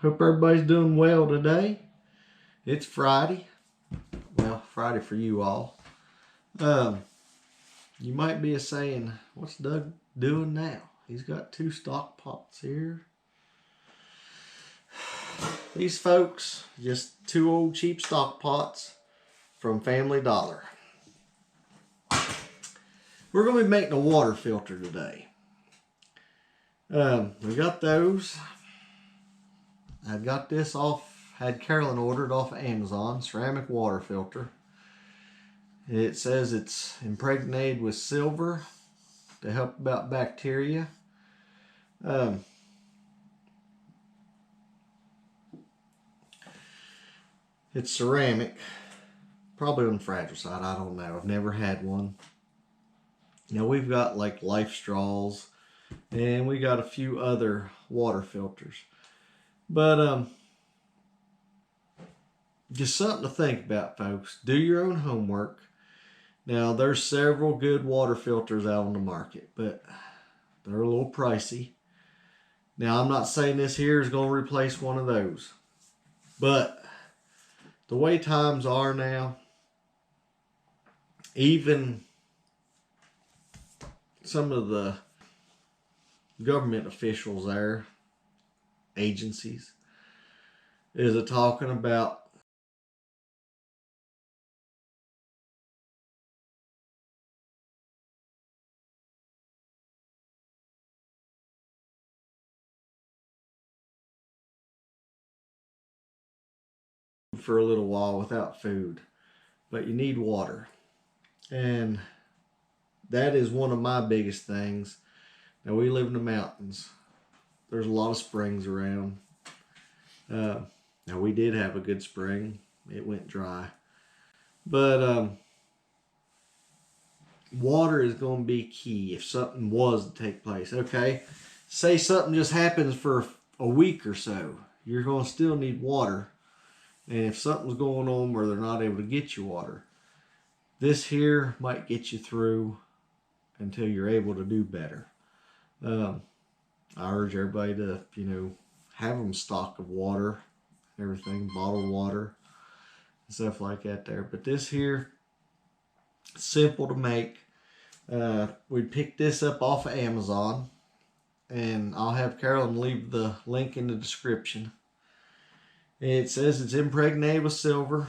Hope everybody's doing well today. It's Friday. Well, Friday for you all. You might be saying, what's Doug doing now? He's got 2 stock pots here. These folks, just 2 old cheap stock pots from Family Dollar. We're going to be making a water filter today. We got those. I got this had Carolyn ordered off of Amazon, ceramic water filter. It says it's impregnated with silver to help about bacteria. It's ceramic, probably on the fragile side, I don't know. I've never had one. Now we've got like Life Straws, and we got a few other water filters. But just something to think about, folks. Do your own homework. Now, there's several good water filters out on the market, but they're a little pricey. Now, I'm not saying this here is going to replace one of those, but the way times are now, even some of the government officials there, agencies, is talking about for a little while without food, but you need water, and that is one of my biggest things. Now, we live in the mountains. There's a lot of springs around. Now, we did have a good spring. It went dry. But water is going to be key if something was to take place. Okay, say something just happens for a week or so. You're going to still need water. And if something's going on where they're not able to get you water, this here might get you through until you're able to do better. I urge everybody to, have them stock of water, everything, bottled water, and stuff like that there. But this here, simple to make. We picked this up off of Amazon, and I'll have Carolyn leave the link in the description. It says it's impregnated with silver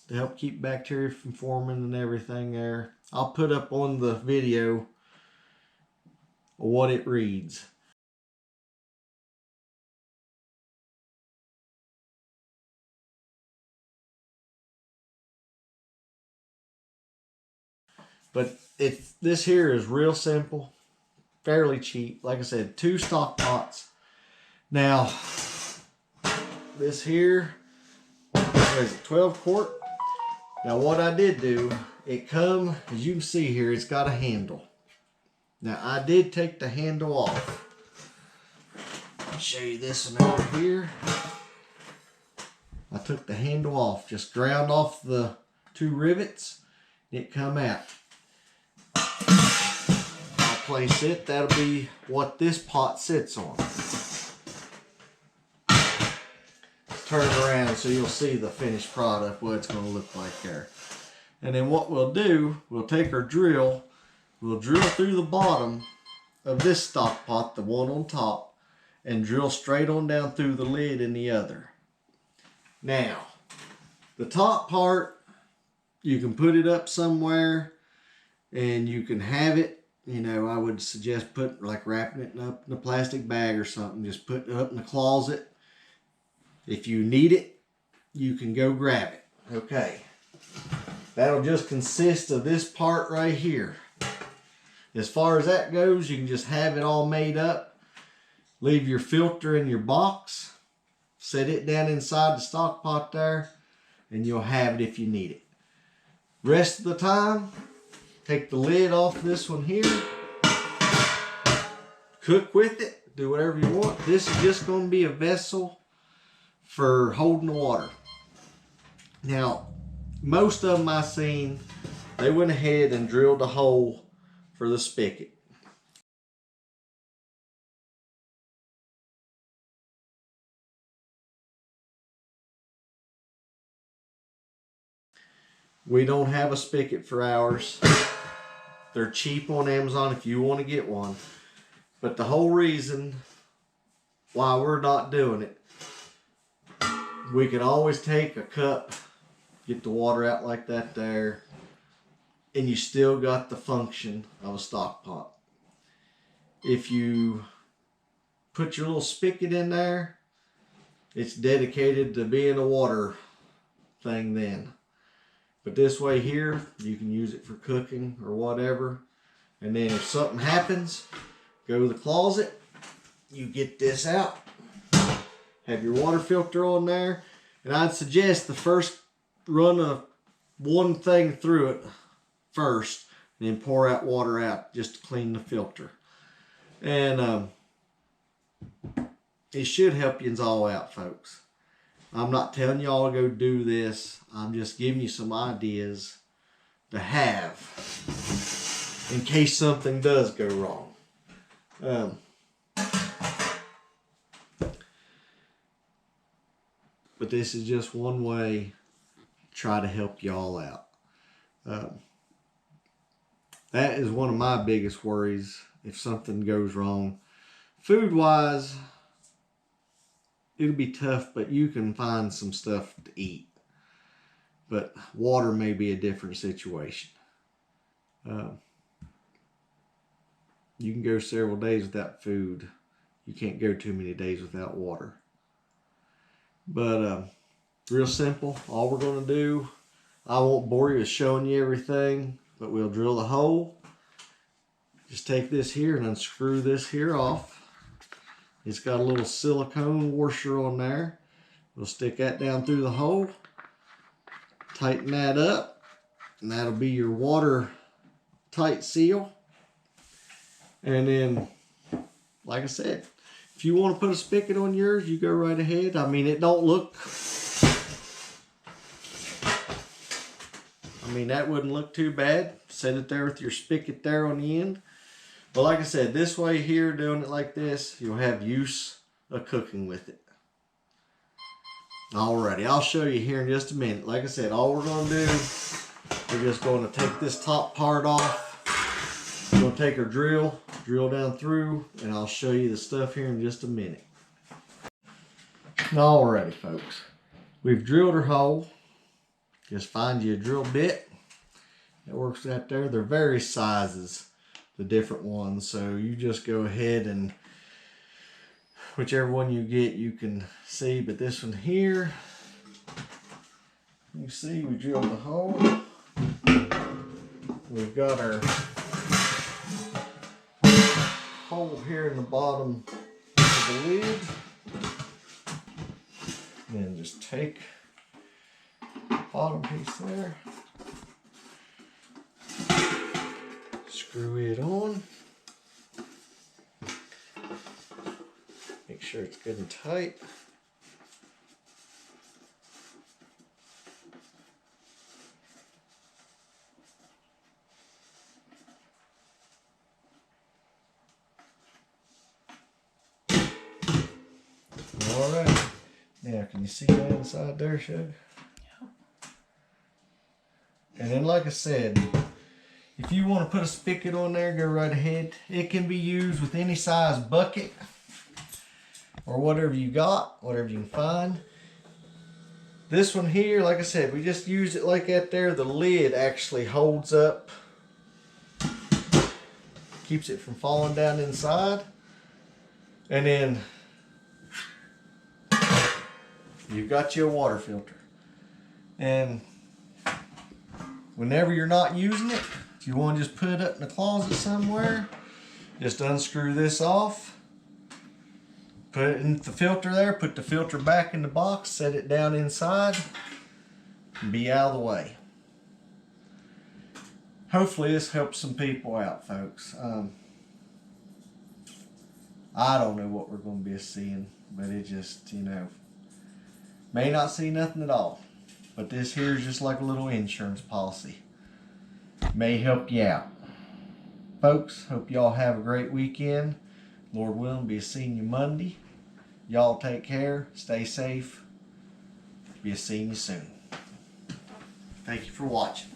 to help keep bacteria from forming and everything there. I'll put up on the video what it reads. But this here is real simple, fairly cheap. Like I said, 2 stock pots. Now, this here is a 12 quart. Now, what I did do, as you can see here, it's got a handle. Now, I did take the handle off. I'll show you this one over here. I took the handle off, just ground off the 2 rivets. It come out. I'll place it. That'll be what this pot sits on. Turn around so you'll see the finished product, what it's going to look like there. And then what we'll do, we'll take our drill, we'll drill through the bottom of this stock pot, the one on top, and drill straight on down through the lid in the other. Now, the top part, you can put it up somewhere and you can have it, I would suggest wrapping it up in a plastic bag or something, just putting it up in the closet. If you need it, you can go grab it. Okay. That'll just consist of this part right here. As far as that goes, you can just have it all made up. Leave your filter in your box. Set it down inside the stock pot there, and you'll have it if you need it. Rest of the time, take the lid off this one here. Cook with it. Do whatever you want. This is just going to be a vessel for holding the water. Now, most of them I seen, they went ahead and drilled a hole for the spigot. We don't have a spigot for ours. They're cheap on Amazon if you want to get one. But the whole reason why we're not doing it, we can always take a cup, get the water out like that there, and you still got the function of a stock pot. If you put your little spigot in there, it's dedicated to being a water thing then. But this way here, you can use it for cooking or whatever. And then if something happens, go to the closet, you get this out, have your water filter on there, and I'd suggest the first run of one thing through it first, and then pour out water out just to clean the filter. And it should help you all out, folks. I'm not telling y'all to go do this. I'm just giving you some ideas to have in case something does go wrong. But this is just one way to try to help y'all out. That is one of my biggest worries if something goes wrong. Food-wise, it'll be tough, but you can find some stuff to eat. But water may be a different situation. You can go several days without food. You can't go too many days without water. But real simple. All we're going to do, I won't bore you with showing you everything, but we'll drill the hole. Just take this here and unscrew this here off. It's got a little silicone washer on there. We'll stick that down through the hole. Tighten that up. And that'll be your watertight seal. And then, like I said, if you want to put a spigot on yours, you go right ahead. I mean, it don't look... I mean, that wouldn't look too bad. Set it there with your spigot there on the end. But like I said, this way here, doing it like this, you'll have use of cooking with it. Alrighty, I'll show you here in just a minute. Like I said, all we're going to do, we're just going to take this top part off. We're going to take our drill down through, and I'll show you the stuff here in just a minute. Alrighty, folks. We've drilled our hole. Just find you a drill bit that works out there. They're various sizes, the different ones, so you just go ahead and whichever one you get you can see. But this one here, you see we drilled the hole. We've got our hole here in the bottom of the lid. Then just take the bottom piece there, screw it on, make sure it's good and tight. Alright, now can you see that inside there, Shug? Yeah. And then like I said, if you want to put a spigot on there, go right ahead. It can be used with any size bucket or whatever you got, whatever you can find. This one here, like I said, we just use it like that there. The lid actually holds up, keeps it from falling down inside. And then you've got your water filter. And whenever you're not using it, if you want to just put it up in the closet somewhere, just unscrew this off, put it in the filter there, put the filter back in the box, set it down inside, and be out of the way. Hopefully this helps some people out, folks. I don't know what we're going to be seeing, but it just, you know, may not see nothing at all. But this here is just like a little insurance policy. May help you out. Folks, hope y'all have a great weekend. Lord willing, be seeing you Monday. Y'all take care, stay safe. Be seeing you soon. Thank you for watching.